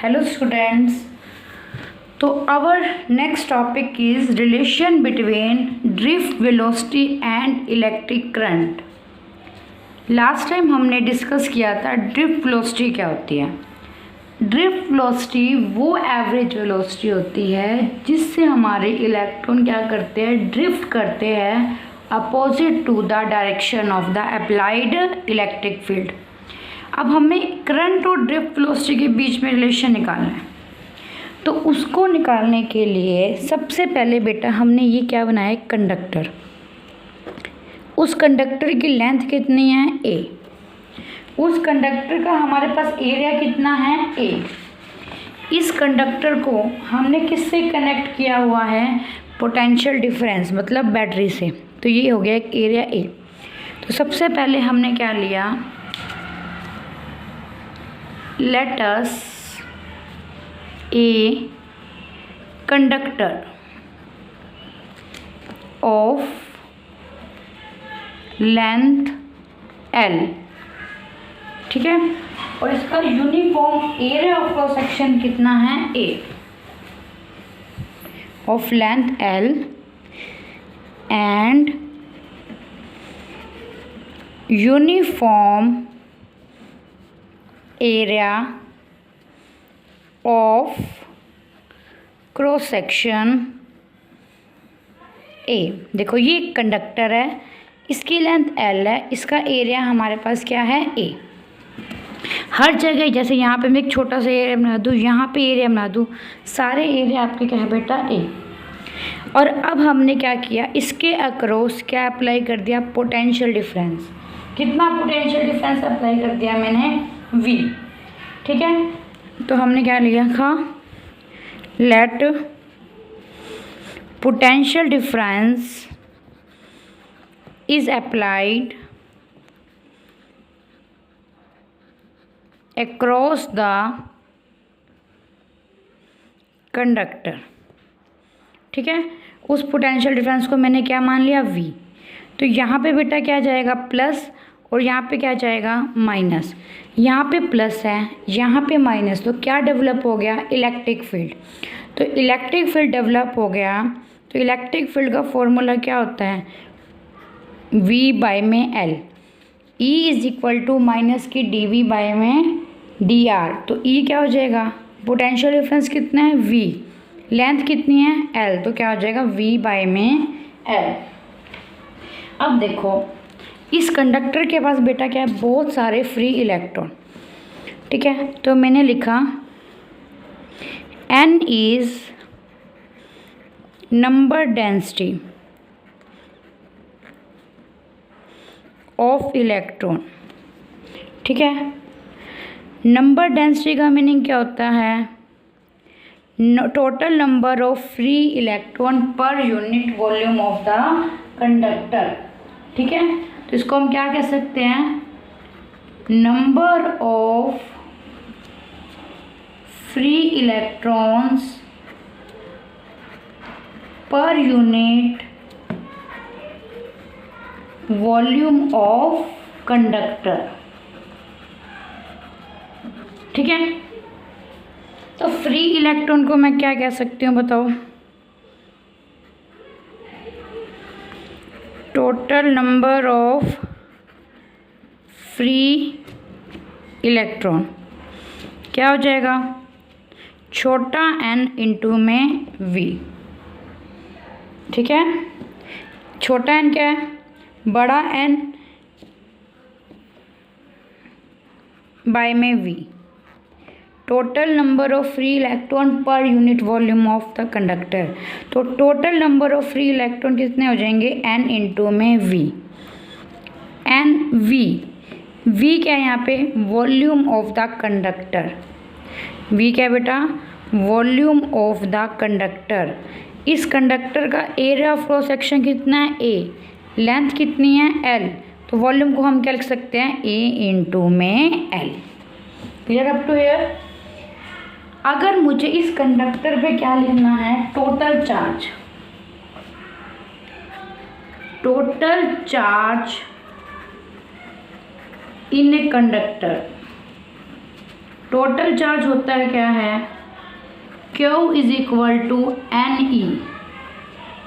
Hello students. So our next topic is relation between drift velocity and electric current. Last time हमने discuss किया था drift velocity क्या होती है। Drift velocity वो एवरेज वेलोसिटी होती है जिससे हमारे इलेक्ट्रॉन क्या करते हैं, ड्रिफ्ट करते हैं opposite to the direction of the applied electric field. अब हमें करंट और ड्रिफ्ट वेलोसिटी के बीच में रिलेशन निकालना है, तो उसको निकालने के लिए सबसे पहले बेटा हमने ये क्या बनाया है, कंडक्टर। उस कंडक्टर की लेंथ कितनी है, ए। उस कंडक्टर का हमारे पास एरिया कितना है, ए। इस कंडक्टर को हमने किससे कनेक्ट किया हुआ है, पोटेंशियल डिफरेंस मतलब बैटरी से। तो ये हो गया एक एरिया ए। तो सबसे पहले हमने क्या लिया, let us a conductor of length L, ठीक है, और इसका uniform area of cross section कितना है, A of length L and uniform area of cross section A. देखो ये एक कंडक्टर है, इसकी लेंथ एल है, इसका एरिया हमारे पास क्या है, ए। हर जगह जैसे यहाँ पे मैं एक छोटा सा एरिया बना दूँ, यहाँ पे एरिया बना दूँ, सारे एरिया आपके क्या है बेटा, ए। और अब हमने क्या किया, इसके अक्रॉस क्या अप्लाई कर दिया, पोटेंशियल डिफरेंस। कितना पोटेंशियल डिफरेंस अप्लाई कर दिया मैंने, V, ठीक है। तो हमने क्या लिया था, let potential difference is applied across the conductor, ठीक है। उस पोटेंशियल डिफरेंस को मैंने क्या मान लिया, V। तो यहाँ पे बेटा क्या जाएगा, प्लस, और यहाँ पे क्या जाएगा, माइनस। यहाँ पे प्लस है, यहाँ पे माइनस, तो क्या डेवलप हो गया, इलेक्ट्रिक फील्ड। तो इलेक्ट्रिक फील्ड डेवलप हो गया। तो इलेक्ट्रिक फील्ड का फॉर्मूला क्या होता है, V बाय में L, E is equal to minus की dV बाय में dr। तो E क्या हो जाएगा, पोटेंशियल डिफरेंस कितना है, V, लेंथ कितनी है, L, तो क्या हो जाएगा, V बाय में L। अब देखो इस कंडक्टर के पास बेटा क्या है, बहुत सारे फ्री इलेक्ट्रॉन, ठीक है। तो मैंने लिखा N is number density of electron, ठीक है। नंबर डेंसिटी का मीनिंग क्या होता है, total number of free electron per unit volume of the conductor, ठीक है। तो इसको हम क्या कह सकते हैं, नंबर ऑफ फ्री इलेक्ट्रॉन्स पर यूनिट वॉल्यूम ऑफ कंडक्टर, ठीक है। तो फ्री इलेक्ट्रॉन को मैं क्या कह सकती हूँ, बताओ, total number of free electron क्या हो जाएगा, छोटा n इंटू में V, ठीक है। छोटा n क्या है, बड़ा n बाय में V, total number of free electron per unit volume of the conductor. तो total number of free electron कितने हो जाएंगे, n इंटू में V, n V क्या है यहाँ पे, volume of the conductor. V क्या है बेटा, वॉल्यूम ऑफ द कंडक्टर। इस कंडक्टर का एरिया ऑफ क्रॉस सेक्शन कितना है, A, लेंथ कितनी है, L। तो वॉल्यूम को हम क्या लिख सकते हैं, A इंटू में L। Clear up to here. अगर मुझे इस कंडक्टर पे क्या लिखना है, total charge, total charge in a conductor, total charge होता है क्या है, Q is equal to n e.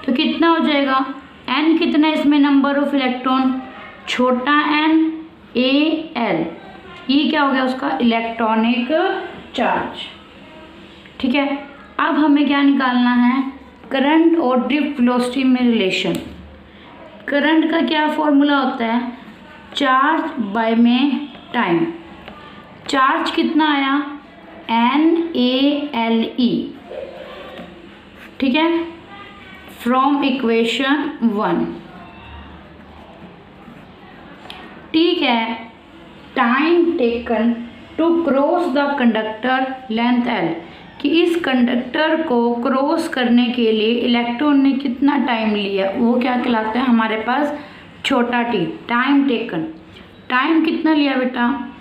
तो कितना हो जाएगा, n कितना है इसमें, नंबर ऑफ इलेक्ट्रॉन, छोटा n, ए एल, ई क्या हो गया उसका, इलेक्ट्रॉनिक चार्ज। ठीक है, अब हमें क्या निकालना है, करंट और ड्रिफ्ट वेलोसिटी में रिलेशन। करंट का क्या फॉर्मूला होता है, चार्ज बाय में टाइम। चार्ज कितना आया, NaLe, ठीक है, फ्रॉम इक्वेशन 1। ठीक है, time taken to cross the conductor length L, कि इस कंडक्टर को क्रॉस करने के लिए इलेक्ट्रॉन ने कितना टाइम लिया, वो क्या कहलाता है हमारे पास, छोटा टी, टाइम टेकन। टाइम कितना लिया बेटा,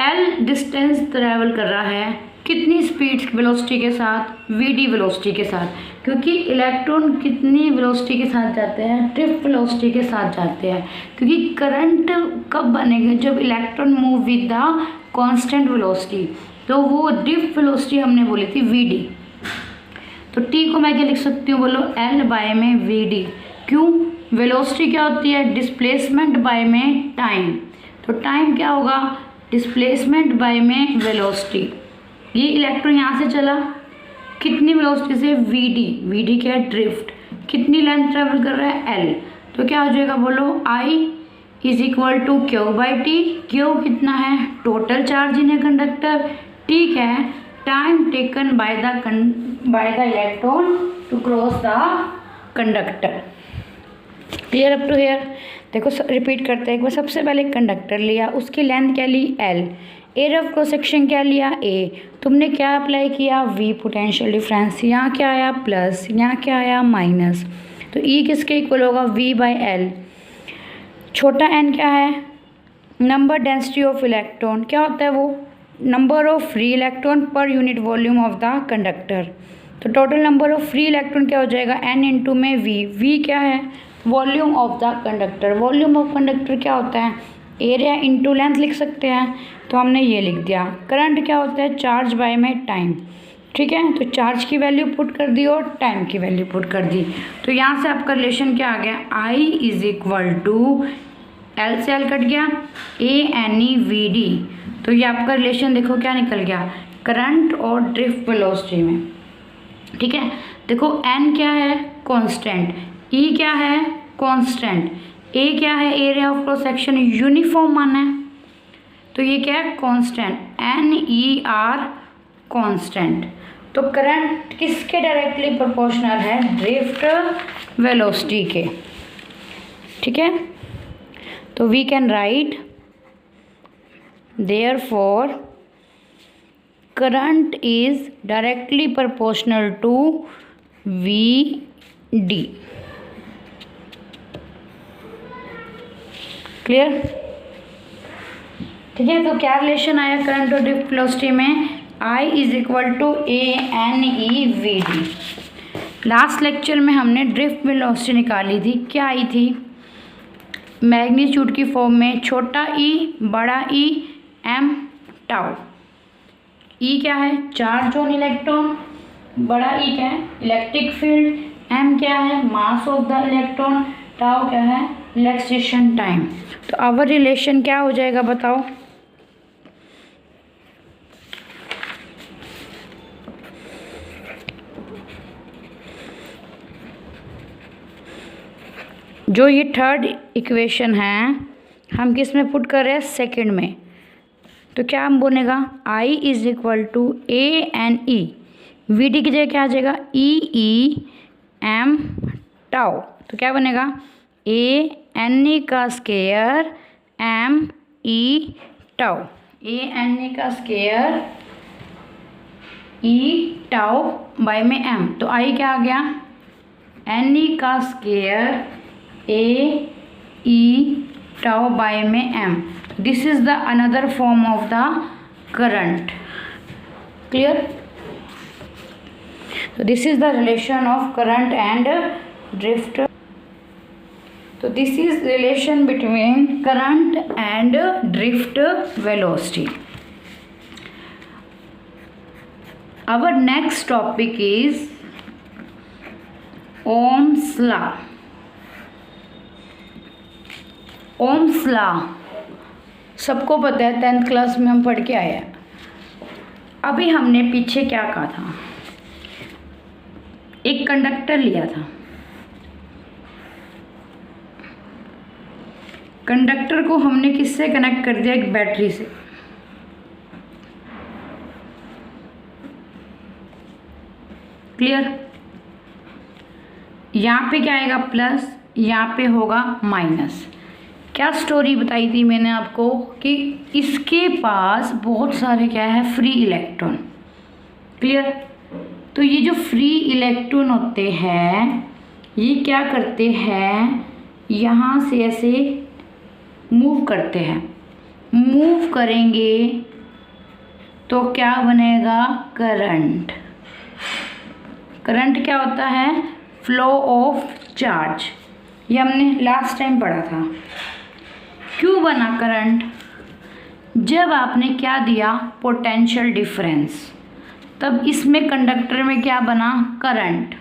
L डिस्टेंस ट्रैवल कर रहा है, कितनी स्पीड वेलोसिटी के साथ, vd वेलोसिटी के साथ, क्योंकि इलेक्ट्रॉन कितनी वेलोसिटी के साथ जाते हैं, ड्रिफ्ट वेलोसिटी के साथ जाते हैं। क्योंकि करंट कब बनेगा, जब electron move with the constant velocity, तो वो ड्रिफ्ट वेलोसिटी हमने बोली थी vd। तो t को मैं क्या लिख सकती हूँ, बोलो L बाय में vd। क्यों, वेलोसिटी क्या होती है, डिस्प्लेसमेंट बाय में टाइम। तो टाइम क्या होगा, डिस्प्लेसमेंट बाय में वेलोसिटी। ये इलेक्ट्रॉन यहाँ से चला, कितनी वेलोसिटी से, vd क्या है, ड्रिफ्ट, कितनी लेंथ ट्रेवल कर रहा है, l। तो क्या हो जाएगा, बोलो I is equal to Q by t. Q कितना है, total charge in a conductor, ठीक है, time taken by the electron to cross the conductor. Clear up to here. देखो रिपीट करते हैं एक बार। सबसे पहले कंडक्टर लिया, उसकी लेंथ क्या ली, L, area of cross section क्या लिया, A, तुमने क्या अप्लाई किया, V, पोटेंशियल डिफरेंस, यहाँ क्या आया प्लस, यहाँ क्या आया माइनस। तो E किसके इक्वल होगा, V बाई L। छोटा n क्या है, नंबर डेंसिटी ऑफ इलेक्ट्रॉन, क्या होता है वो, number of free electron per unit volume of the conductor. तो total number of free electron क्या हो जाएगा, n इंटू में v क्या है, volume of the conductor. Volume of conductor क्या होता है, एरिया इंटू लेंथ लिख सकते हैं, तो हमने ये लिख दिया। करंट क्या होता है, चार्ज बाय में टाइम। ठीक है, तो चार्ज की वैल्यू पुट कर दी और टाइम की वैल्यू पुट कर दी। तो यहाँ से आपका रिलेशन क्या आ गया, I is equal to L से L कट गया, ANEVD। तो ये आपका रिलेशन देखो क्या निकल गया, करंट और ड्रिफ्ट वेलोसिटी में। ठीक है, देखो N क्या है, कांस्टेंट, E क्या है, कांस्टेंट, A क्या है, area of cross section, uniform मान है, तो ये क्या है, कांस्टेंट, NER कांस्टेंट। तो करंट किसके डायरेक्टली प्रोपोर्शनल है, ड्रिफ्ट वेलोसिटी के। ठीक है, तो we can write therefore current is directly proportional to Vd। Clear. ठीक है, तो क्या रिलेशन आया करंट और ड्रिफ्ट वेलोसिटी में, I is equal to ANEVD। Last lecture में हमने ड्रिफ्ट वेलोसिटी निकाली थी, क्या आई थी, मैग्नीट्यूड की फॉर्म में, छोटा e बड़ा E m टाउ। E क्या है, चार्ज ऑन इलेक्ट्रॉन, बड़ा E क्या है, इलेक्ट्रिक फील्ड, m क्या है, mass of the electron, tau क्या है, रिलैक्सेशन टाइम। तो आवर रिलेशन क्या हो जाएगा बताओ, जो ये थर्ड इक्वेशन है हम किस में पुट कर रहे हैं, सेकंड में। तो क्या हम बोलेगा, I is equal to ANE, VD की जगह क्या आ जाएगा, EM टाउ। तो क्या बनेगा, ANE का स्केयर ME टाउ, ANE का स्केयर E टाउ बाय में M। तो I क्या आ गया, NE का स्केयर AE टाउ बाय में M। This is the another form of the current. Clear. So this is the relation of current and drift. So this is relation between current and drift velocity. Our next topic is Ohm's law. Ohm's law सबको पता है, 10th class में हम पढ़ के आए हैं। अभी हमने पीछे क्या कहा था, एक कंडक्टर लिया था, कंडक्टर को हमने किससे कनेक्ट कर दिया, एक बैटरी से। क्लियर। यहाँ पे क्या आएगा प्लस, यहाँ पे होगा माइनस। क्या स्टोरी बताई थी मैंने आपको कि इसके पास बहुत सारे क्या है, फ्री इलेक्ट्रॉन। क्लियर। तो ये जो फ्री इलेक्ट्रॉन होते हैं ये क्या करते हैं, यहाँ से ऐसे मूव करते हैं। मूव करेंगे तो क्या बनेगा, करंट। करंट क्या होता है, फ्लो ऑफ चार्ज। ये हमने लास्ट टाइम पढ़ा था। क्यों बना करंट, जब आपने क्या दिया, पोटेंशियल डिफरेंस, तब इसमें कंडक्टर में क्या बना, करंट।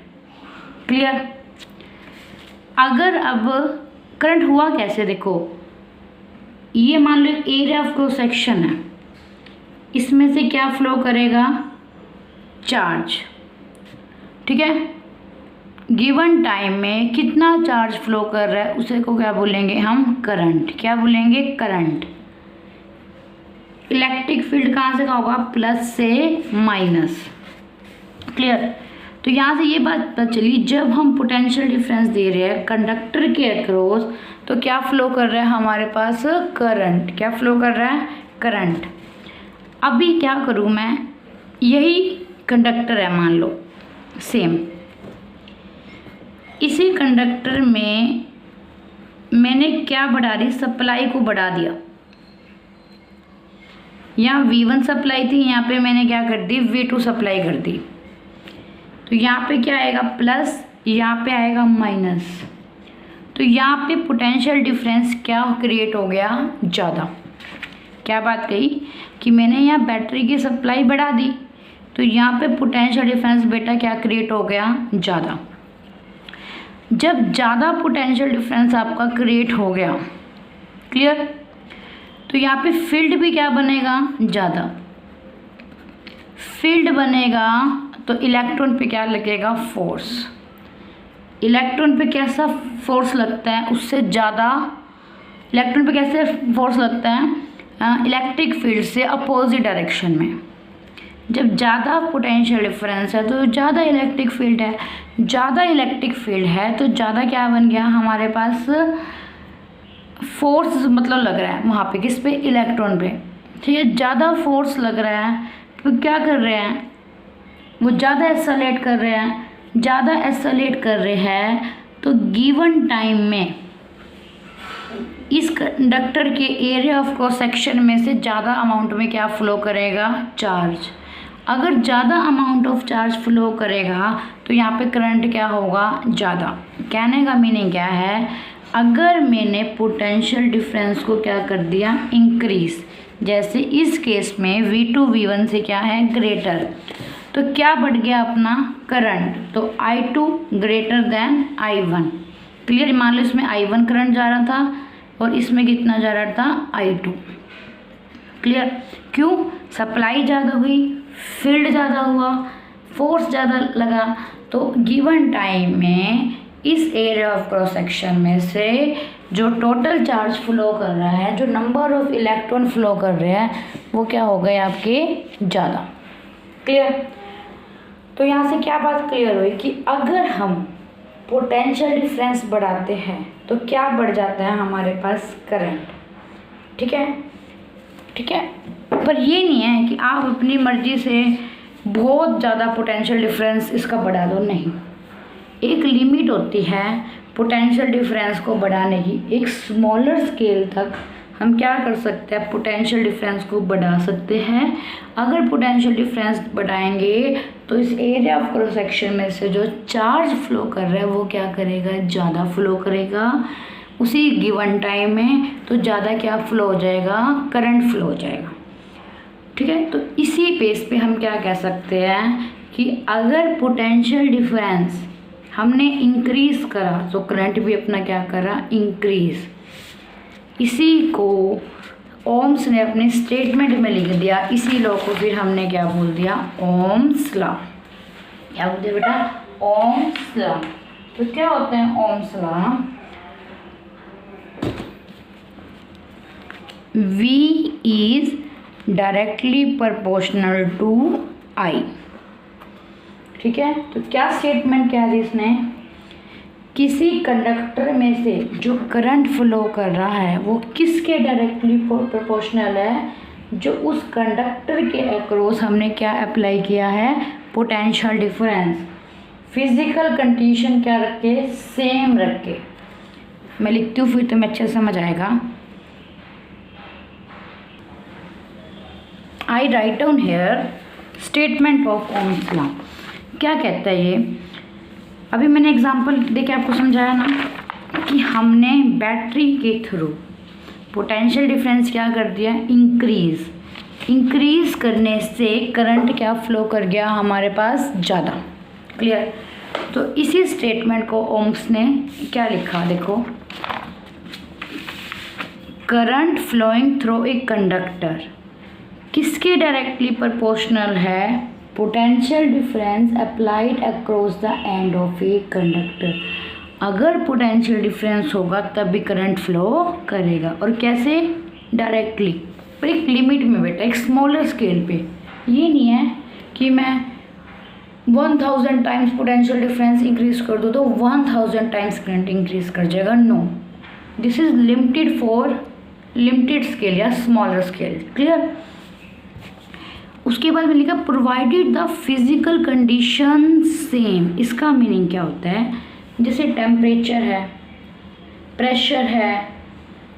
क्लियर। अगर अब करंट हुआ कैसे, देखो ये मान लो एरिया ऑफ क्रॉस सेक्शन है, इसमें से क्या फ्लो करेगा, चार्ज। ठीक है। गिवन टाइम में कितना चार्ज फ्लो कर रहा है उसे को क्या बोलेंगे हम, करंट। क्या बोलेंगे, करंट। इलेक्ट्रिक फील्ड कहाँ से कहाँ होगा, प्लस से माइनस। क्लियर। तो यहाँ से ये बात पता चली, जब हम पोटेंशियल डिफरेंस दे रहे हैं कंडक्टर के अक्रॉस तो क्या फ्लो कर रहा है हमारे पास, करंट। क्या फ्लो कर रहा है, करंट। अभी क्या करूँ मैं, यही कंडक्टर है मान लो, सेम इसी कंडक्टर में मैंने क्या बढ़ा दी, सप्लाई को बढ़ा दिया। यहाँ V1 सप्लाई थी, यहाँ पे मैंने क्या कर दी, V2 सप्लाई कर दी। तो यहाँ पे क्या आएगा, प्लस, यहाँ पे आएगा माइनस। तो यहाँ पे पोटेंशियल डिफरेंस क्या क्रिएट हो गया, ज़्यादा। क्या बात कही कि मैंने यहाँ बैटरी की सप्लाई बढ़ा दी, तो यहाँ पे पोटेंशियल डिफरेंस बेटा क्या क्रिएट हो गया, ज़्यादा। जब ज़्यादा पोटेंशियल डिफरेंस आपका क्रिएट हो गया, क्लियर, तो यहाँ पे फील्ड भी क्या बनेगा, ज़्यादा। फील्ड बनेगा तो इलेक्ट्रॉन पे क्या लगेगा, फोर्स। इलेक्ट्रॉन पे कैसा फोर्स लगता है, उससे ज़्यादा। इलेक्ट्रॉन पे कैसे फोर्स लगता है, इलेक्ट्रिक फील्ड से अपोजिट डायरेक्शन में। जब ज़्यादा पोटेंशियल डिफरेंस है तो ज़्यादा इलेक्ट्रिक फील्ड है, ज़्यादा इलेक्ट्रिक फील्ड है तो ज़्यादा क्या बन गया हमारे पास, फोर्स मतलब लग रहा है वहाँ पे, किस पे, इलेक्ट्रॉन पे। ठीक है। ज़्यादा फोर्स लग रहा है तो क्या कर रहे हैं, वो ज़्यादा एक्सेलरेट कर रहे हैं। ज़्यादा एक्सेलरेट कर रहे हैं तो गिवन टाइम में इस कंडक्टर के एरिया ऑफ क्रॉस सेक्शन में से ज़्यादा अमाउंट में क्या फ्लो करेगा, चार्ज। अगर ज़्यादा अमाउंट ऑफ चार्ज फ्लो करेगा तो यहाँ पे करंट क्या होगा, ज़्यादा। कहने का मीनिंग क्या है, अगर मैंने पोटेंशियल डिफरेंस को क्या कर दिया, इंक्रीज, जैसे इस केस में V2 V1 से क्या है, ग्रेटर, तो क्या बढ़ गया अपना करंट, तो I2 greater than I1। Clear. मान लो इसमें I1 करंट जा रहा था और इसमें कितना जा रहा था, I2। क्लियर। क्यों, सप्लाई ज़्यादा हुई, फील्ड ज़्यादा हुआ, फोर्स ज़्यादा लगा, तो गिवन टाइम में इस एरिया ऑफ क्रॉस सेक्शन में से जो टोटल चार्ज फ्लो कर रहा है, जो नंबर ऑफ इलेक्ट्रॉन फ्लो कर रहे हैं, वो क्या हो गए आपके, ज़्यादा। क्लियर। तो यहाँ से क्या बात क्लियर हुई कि अगर हम पोटेंशियल डिफरेंस बढ़ाते हैं तो क्या बढ़ जाता है हमारे पास, करंट। ठीक है। ठीक है। पर ये नहीं है कि आप अपनी मर्जी से बहुत ज़्यादा पोटेंशियल डिफरेंस इसका बढ़ा दो, नहीं। एक लिमिट होती है पोटेंशियल डिफरेंस को बढ़ाने की। एक स्मॉलर स्केल तक हम क्या कर सकते हैं, पोटेंशियल डिफरेंस को बढ़ा सकते हैं। अगर पोटेंशियल डिफरेंस बढ़ाएंगे तो इस एरिया ऑफ क्रॉस सेक्शन में से जो चार्ज फ्लो कर रहा है वो क्या करेगा, ज़्यादा फ्लो करेगा उसी गिवन टाइम में, तो ज़्यादा क्या फ्लो हो जाएगा, करंट फ्लो हो जाएगा। ठीक है, तो इसी बेस पे हम क्या कह सकते हैं कि अगर पोटेंशियल डिफरेंस हमने इंक्रीज करा तो करंट भी अपना क्या करा, इंक्रीज। इसी को ओम्स ने अपने स्टेटमेंट में लिख दिया। इसी लॉ को फिर हमने क्या बोल दिया, ओम्स लॉ। क्या बोलते बेटा, ओम्स लॉ। तो क्या होता है Ohm's law, V is directly proportional to I। ठीक है, तो क्या स्टेटमेंट क्या है इसने, किसी कंडक्टर में से जो करंट फ्लो कर रहा है वो किसके डायरेक्टली प्रोपोर्शनल है, जो उस कंडक्टर के अक्रॉस हमने क्या अप्लाई किया है, पोटेंशियल डिफरेंस। फिजिकल कंडीशन क्या रख के, सेम रख के। मैं लिखती हूँ फिर तुम्हें अच्छे से समझ आएगा। I write down here statement of Ohm's law। क्या कहता है ये, अभी मैंने एग्जांपल देके आपको समझाया ना कि हमने बैटरी के थ्रू पोटेंशियल डिफरेंस क्या कर दिया, इंक्रीज करने से करंट क्या फ्लो कर गया हमारे पास ज़्यादा। क्लियर, तो इसी स्टेटमेंट को ओम्स ने क्या लिखा, देखो, current flowing through a conductor किसके डायरेक्टली प्रोपोर्शनल है, potential difference applied across the end of a conductor. अगर पोटेंशियल डिफरेंस होगा तब भी करंट फ्लो करेगा, और कैसे, डायरेक्टली, पर एक लिमिट में बेटा, एक स्मॉलर स्केल पे। ये नहीं है कि मैं 1000 टाइम्स पोटेंशियल डिफरेंस इंक्रीज कर दो तो 1000 टाइम्स करंट इंक्रीज कर जाएगा। No, this is limited for limited scale या स्मॉलर स्केल। क्लियर, उसके बाद में लिखा provided the physical condition same. इसका मीनिंग क्या होता है, जैसे टेम्परेचर है, प्रेशर है,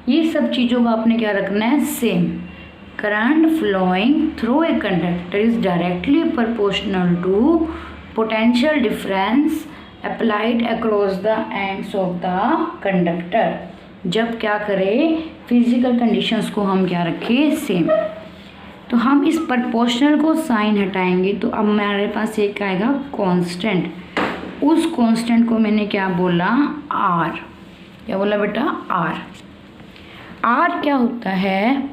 ये सब चीज़ों का आपने क्या रखना है, same. Current flowing through a conductor is directly proportional to potential difference applied across the ends of the conductor. जब क्या करें, फिजिकल कंडीशंस को हम क्या रखें, सेम। तो हम इस प्रोपोर्शनल को साइन हटाएंगे तो अब हमारे पास एक आएगा कांस्टेंट। उस कांस्टेंट को मैंने क्या बोला, आर। क्या बोला बेटा, आर। आर क्या होता है,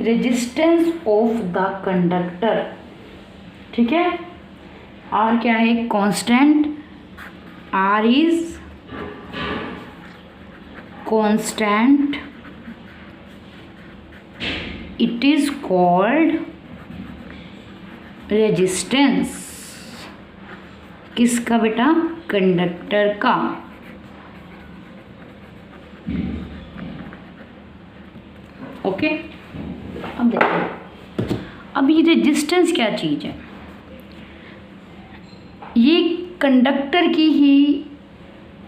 रेजिस्टेंस ऑफ द कंडक्टर। ठीक है, आर क्या है, constant. R is constant, it is called resistance। किसका बेटा, कंडक्टर का। ओके, अब देखो, अब ये रेजिस्टेंस क्या चीज़ है, ये कंडक्टर की ही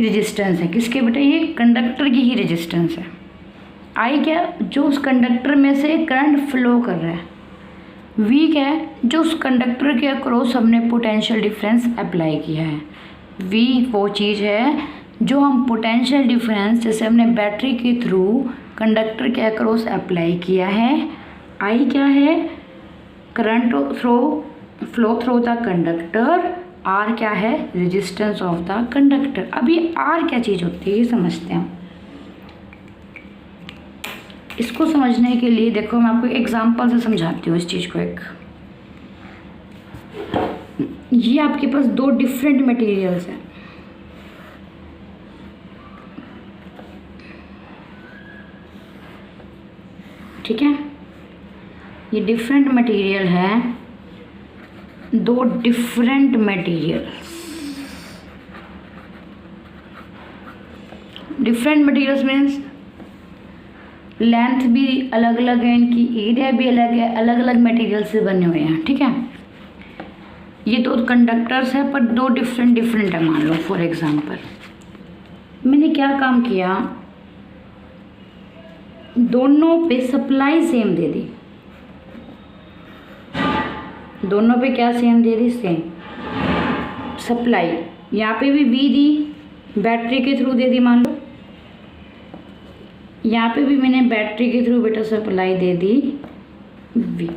रेजिस्टेंस है। किसके बेटा, ये कंडक्टर की ही रेजिस्टेंस है। आई क्या, जो उस कंडक्टर में से करंट फ्लो कर रहा है। वी क्या है, जो उस कंडक्टर के अक्रॉस हमने पोटेंशियल डिफरेंस अप्लाई किया है। वी वो चीज़ है जो हम पोटेंशियल डिफरेंस जैसे हमने बैटरी के थ्रू कंडक्टर के अक्रॉस अप्लाई किया है। आई क्या है, current flow through the conductor. R क्या है, रेजिस्टेंस ऑफ द कंडक्टर। अब ये आर क्या चीज़ होती है ये समझते हैं। इसको समझने के लिए देखो मैं आपको एग्जांपल से समझाती हूँ इस चीज़ को। एक ये आपके पास दो डिफरेंट मटेरियल्स हैं। ठीक है, ये डिफरेंट मटेरियल है, दो different materials. Different materials means length भी अलग अलग है, इनकी एरिया भी अलग है, अलग अलग मटेरियल से बने हुए हैं। ठीक है, ये दो कंडक्टर्स है पर दो डिफरेंट है। मान लो फॉर एग्जांपल मैंने क्या काम किया, दोनों पे सप्लाई सेम दे दी। दोनों पे क्या सेम दे दी, सेम सप्लाई। यहाँ पे भी वी दी, बैटरी के थ्रू दे दी मान लो। यहाँ पे भी मैंने बैटरी के थ्रू बेटा सप्लाई दे दी वी।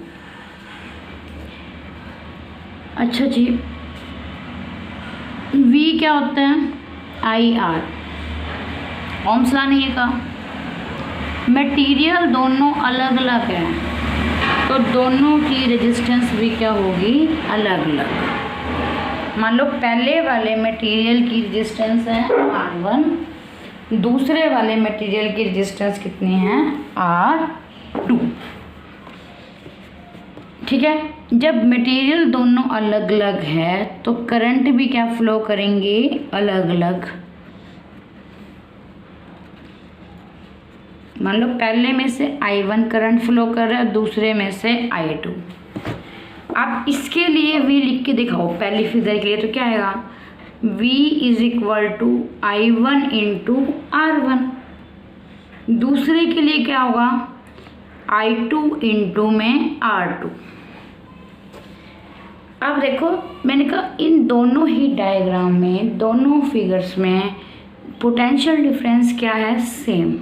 अच्छा जी, V क्या होता है? IR। ओम्स लॉ नहीं है का। मटेरियल दोनों अलग अलग है तो दोनों की रेजिस्टेंस भी क्या होगी? अलग अलग। मान लो पहले वाले मटेरियल की रेजिस्टेंस है R1, दूसरे वाले मटेरियल की रेजिस्टेंस कितनी है? R2। ठीक है, जब मटेरियल दोनों अलग अलग है तो करंट भी क्या फ्लो करेंगे? अलग अलग। मान लो पहले में से I1 करंट फ्लो कर रहा है, दूसरे में से I2। आप इसके लिए V लिख के दिखाओ पहली फिगर के लिए, तो क्या आएगा? V is equal to I1 into R1। दूसरे के लिए क्या होगा? I2 इंटू में R2। अब देखो, मैंने कहा इन दोनों ही डायग्राम में, दोनों फिगर्स में पोटेंशियल डिफरेंस क्या है? सेम।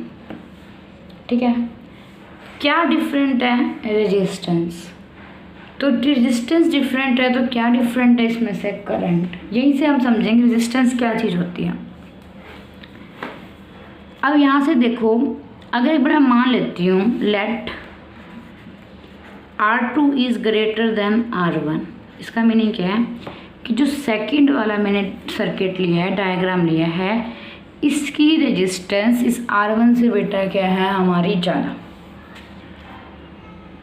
ठीक है, क्या डिफरेंट है? रेजिस्टेंस। तो रेजिस्टेंस डिफरेंट है तो क्या डिफरेंट है इसमें से? करंट। यहीं से हम समझेंगे रेजिस्टेंस क्या चीज़ होती है। अब यहाँ से देखो, अगर एक बार मान लेती हूँ, late R2 is greater than R1। इसका मीनिंग क्या है कि जो सेकंड वाला मैंने सर्किट लिया है, डायग्राम लिया है, इसकी रेजिस्टेंस इस R1 से बेटा क्या है? हमारी ज़्यादा।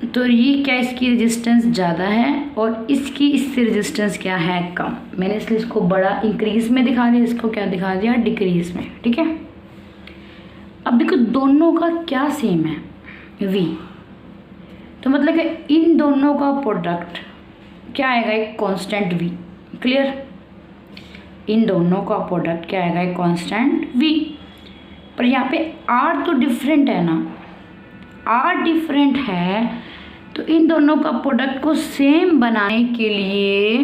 तो ये क्या, इसकी रेजिस्टेंस ज़्यादा है और इसकी इससे रेजिस्टेंस क्या है? कम। मैंने इसलिए इसको बड़ा इंक्रीज में दिखा दिया, इसको क्या दिखा दिया? डिक्रीज में। ठीक है, अब देखो दोनों का क्या सेम है? V। तो मतलब कि इन दोनों का प्रोडक्ट क्या आएगा? एक कांस्टेंट V। क्लियर? इन दोनों का प्रोडक्ट क्या आएगा? एक कांस्टेंट V। पर यहाँ पे R तो डिफरेंट है ना, R डिफरेंट है, तो इन दोनों का प्रोडक्ट को सेम बनाने के लिए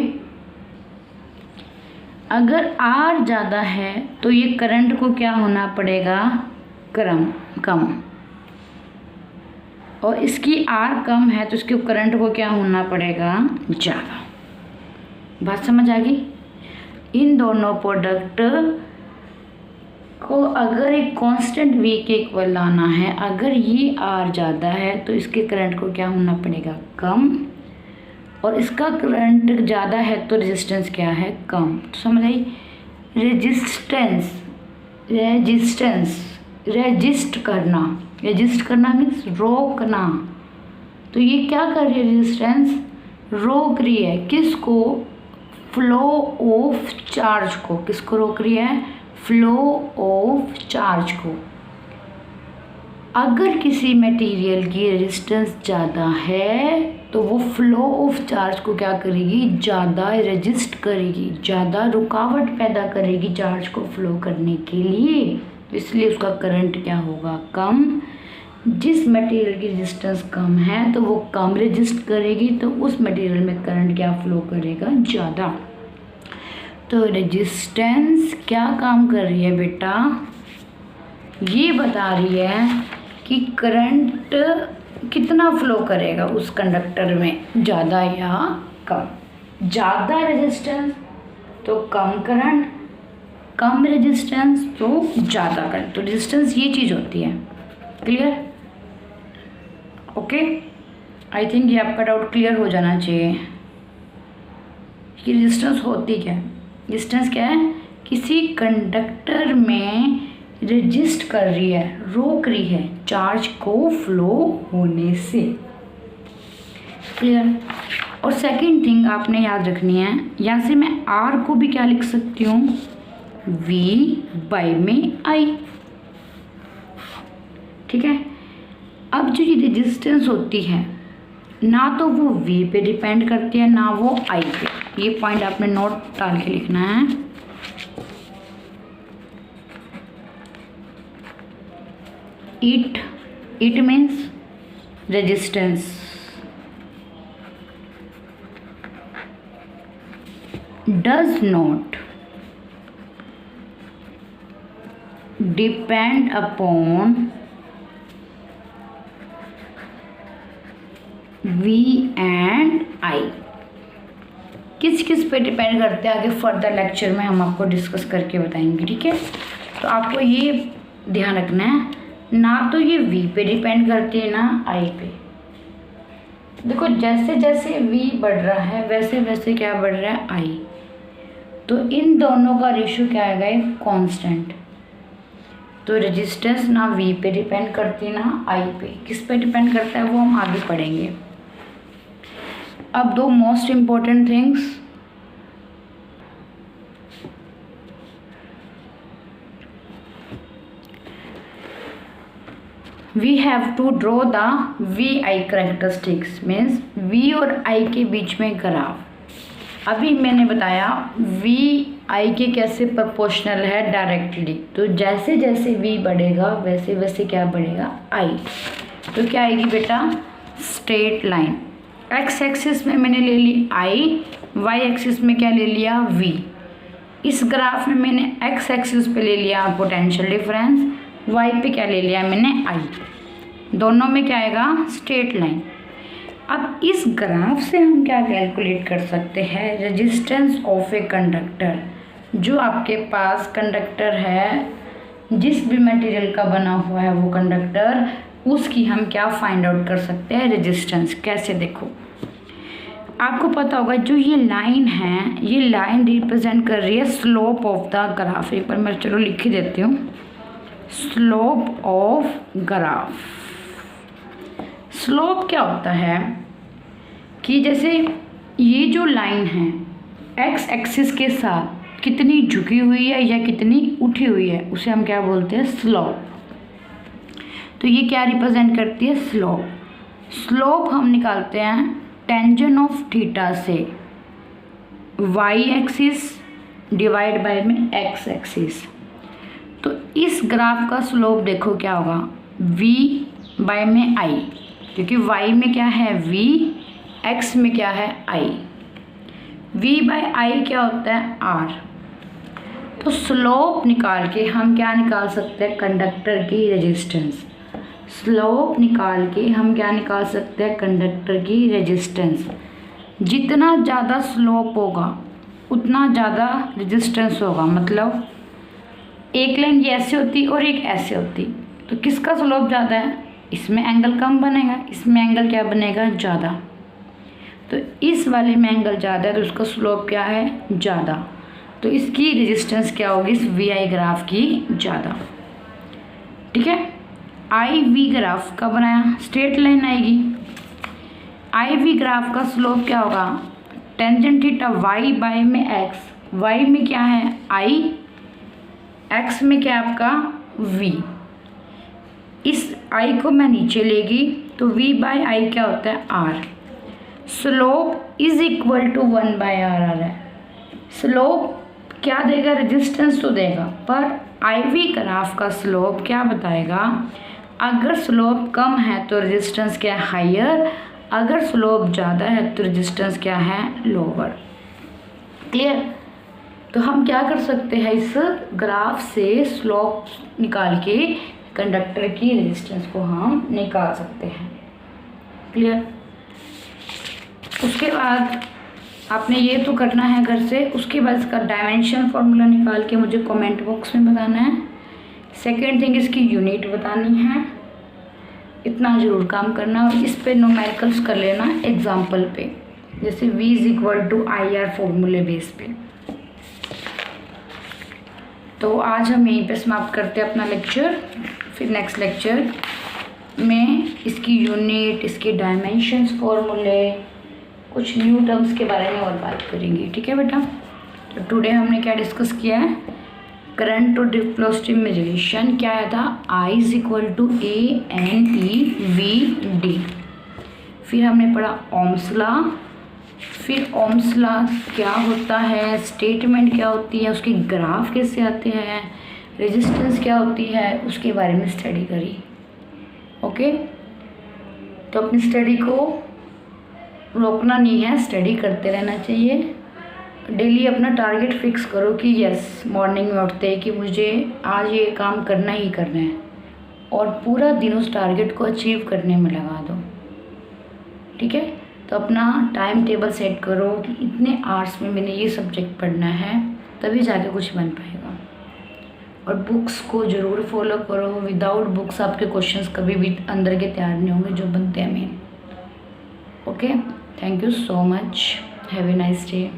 अगर R ज़्यादा है तो ये करंट को क्या होना पड़ेगा? कम। और इसकी R कम है तो इसके करंट को क्या होना पड़ेगा? ज़्यादा। बात समझ आ गई? इन दोनों प्रोडक्ट को अगर एक कांस्टेंट V के इक्वल लाना है, अगर ये R ज़्यादा है तो इसके करंट को क्या होना पड़ेगा? कम। और इसका करंट ज़्यादा है तो रेजिस्टेंस क्या है? कम। तो समझ आई? रेजिस्ट करना मीन्स रोकना। तो ये क्या कर रही है? रेजिस्टेंस रोक रही है। किसको? फ्लो ऑफ चार्ज को। किसको रोक रही है? फ्लो ऑफ चार्ज को। अगर किसी मटेरियल की रेजिस्टेंस ज़्यादा है तो वो फ्लो ऑफ चार्ज को क्या करेगी? ज़्यादा रेजिस्ट करेगी, ज़्यादा रुकावट पैदा करेगी चार्ज को फ्लो करने के लिए, इसलिए उसका करंट क्या होगा? कम। जिस मटेरियल की रेजिस्टेंस कम है तो वो कम रेजिस्ट करेगी, तो उस मटेरियल में करंट क्या फ्लो करेगा? ज़्यादा। तो रेजिस्टेंस क्या काम कर रही है बेटा? ये बता रही है कि करंट कितना फ्लो करेगा उस कंडक्टर में, ज़्यादा या कम। ज़्यादा रेजिस्टेंस तो कम करंट, कम रेजिस्टेंस तो ज़्यादा करंट। तो रेजिस्टेंस ये चीज़ होती है। क्लियर? ओके, आई थिंक ये आपका डाउट क्लियर हो जाना चाहिए कि रेजिस्टेंस होती क्या है। रेजिस्टेंस क्या है? किसी कंडक्टर में रेजिस्ट कर रही है, रोक रही है चार्ज को फ्लो होने से। क्लियर? और सेकंड थिंग आपने याद रखनी है, यहाँ से मैं R को भी क्या लिख सकती हूँ? V बाई में I। ठीक है, अब जो ये रेजिस्टेंस होती है ना तो वो V पे डिपेंड करती है ना वो I पे। ये पॉइंट आपने नोट डाल के लिखना है। It means resistance. Does not depend upon V and I. किस किस पे डिपेंड करते हैं आगे फर्दर लेक्चर में हम आपको डिस्कस करके बताएंगे, ठीक है। तो आपको ये ध्यान रखना है, ना तो ये v पे डिपेंड करती है ना i पे। देखो जैसे जैसे v बढ़ रहा है वैसे वैसे क्या बढ़ रहा है i, तो इन दोनों का रेशियो क्या आएगा, कांस्टेंट। तो रेजिस्टेंस ना v पे डिपेंड करती ना i पे, किस पे डिपेंड करता है वो हम आगे पढ़ेंगे। अब दो most important things, we have to draw the V I characteristics, means v और i के बीच में ग्राफ। अभी मैंने बताया v i के कैसे प्रोपोर्शनल है डायरेक्टली, तो जैसे जैसे v बढ़ेगा वैसे वैसे क्या बढ़ेगा i। तो क्या आएगी बेटा, स्ट्रेट लाइन। x एक्सिस में मैंने ले ली i, y एक्सिस में क्या ले लिया v। इस ग्राफ में मैंने x एक्सिस पे ले लिया पोटेंशियल डिफरेंस, y पे क्या ले लिया मैंने i। दोनों में क्या आएगा, स्ट्रेट लाइन। अब इस ग्राफ से हम क्या कैलकुलेट कर सकते हैं, रेजिस्टेंस ऑफ ए कंडक्टर। जो आपके पास कंडक्टर है, जिस भी मटेरियल का बना हुआ है वो कंडक्टर, उसकी हम क्या फाइंड आउट कर सकते हैं, रेजिस्टेंस। कैसे, देखो आपको पता होगा जो ये लाइन है, ये लाइन रिप्रेजेंट कर रही है स्लोप ऑफ द ग्राफ। एक बार मैं चलो लिख ही देती हूँ, स्लोप ऑफ ग्राफ। स्लोप क्या होता है कि जैसे ये जो लाइन है एक्स एक्सिस के साथ कितनी झुकी हुई है या कितनी उठी हुई है, उसे हम क्या बोलते हैं, स्लोप। तो ये क्या रिप्रेजेंट करती है, स्लोप। स्लोप हम निकालते हैं टेंजन ऑफ थीटा से वाई एक्सिस डिवाइड बाय में एक्स एक्सिस। तो इस ग्राफ का स्लोप देखो क्या होगा, v बाय में i, क्योंकि y में क्या है v, x में क्या है i। v बाय i क्या होता है r। तो स्लोप निकाल के हम क्या निकाल सकते हैं, कंडक्टर की रेजिस्टेंस। स्लोप निकाल के हम क्या निकाल सकते हैं, कंडक्टर की रेजिस्टेंस। जितना ज़्यादा स्लोप होगा उतना ज़्यादा रेजिस्टेंस होगा। मतलब एक लाइन ये ऐसे होती और एक ऐसे होती, तो किसका स्लोप ज़्यादा है, इसमें एंगल कम बनेगा, इसमें एंगल क्या बनेगा, ज़्यादा। तो इस वाले में एंगल ज़्यादा है तो उसका स्लोप क्या है, ज़्यादा। तो इसकी रेजिस्टेंस क्या होगी, इस वी आई ग्राफ की ज़्यादा, ठीक है। आई वी ग्राफ का बनाया, स्ट्रेट लाइन आएगी। आई वी ग्राफ का स्लोप क्या होगा, टेंजेंट थीटा वाई बाय में एक्स। वाई में क्या है आई, एक्स में क्या आपका v। इस i को मैं नीचे लेगी तो v बाय आई क्या होता है, r। Slope is equal to 1 by r आ रहा है। स्लोप क्या देगा, रेजिस्टेंस तो देगा, पर आई वी ग्राफ का स्लोप क्या बताएगा, अगर स्लोप कम है तो रेजिस्टेंस क्या है, हायर। अगर स्लोप ज़्यादा है तो रेजिस्टेंस क्या है, लोअर। क्लियर। तो हम क्या कर सकते हैं, इस ग्राफ से स्लोप निकाल के कंडक्टर की रेजिस्टेंस को हम निकाल सकते हैं। क्लियर। उसके बाद आपने ये तो करना है घर से, उसके बाद इसका डायमेंशन फार्मूला निकाल के मुझे कमेंट बॉक्स में बताना है। सेकेंड थिंग, इसकी यूनिट बतानी है। इतना ज़रूर काम करना, और इस पे न्यूमेरिकल्स कर लेना एग्जाम्पल पे, जैसे v is equal to I R फॉर्मूले बेस पे। तो आज हम यहीं पे समाप्त करते हैं अपना लेक्चर। फिर नेक्स्ट लेक्चर में इसकी यूनिट, इसके डायमेंशंस, फॉर्मूले, कुछ न्यू टर्म्स के बारे में और बात करेंगे, ठीक है बेटा। तो टुडे हमने क्या डिस्कस किया है, करंट टू ड्रिफ्ट वेलोसिटी में रिलेशन क्या आया था, I is equal to ANEVD। फिर हमने पढ़ा ओम्स लॉ। फिर ओम्स लॉ क्या होता है, स्टेटमेंट क्या होती है, उसके ग्राफ कैसे आते हैं, रेजिस्टेंस क्या होती है, उसके बारे में स्टडी करी। ओके, तो अपनी स्टडी को रोकना नहीं है, स्टडी करते रहना चाहिए। डेली अपना टारगेट फिक्स करो कि यस, मॉर्निंग में उठते हैं कि मुझे आज ये काम करना ही करना है, और पूरा दिन उस टारगेट को अचीव करने में लगा दो, ठीक है। तो अपना टाइम टेबल सेट करो कि इतने आवर्स में मैंने ये सब्जेक्ट पढ़ना है, तभी जाके कुछ बन पाएगा। और बुक्स को ज़रूर फॉलो करो, विदाउट बुक्स आपके क्वेश्चंस कभी भी अंदर के तैयार नहीं होंगे जो बनते हैं main. Okay, thank you so much, have a nice day.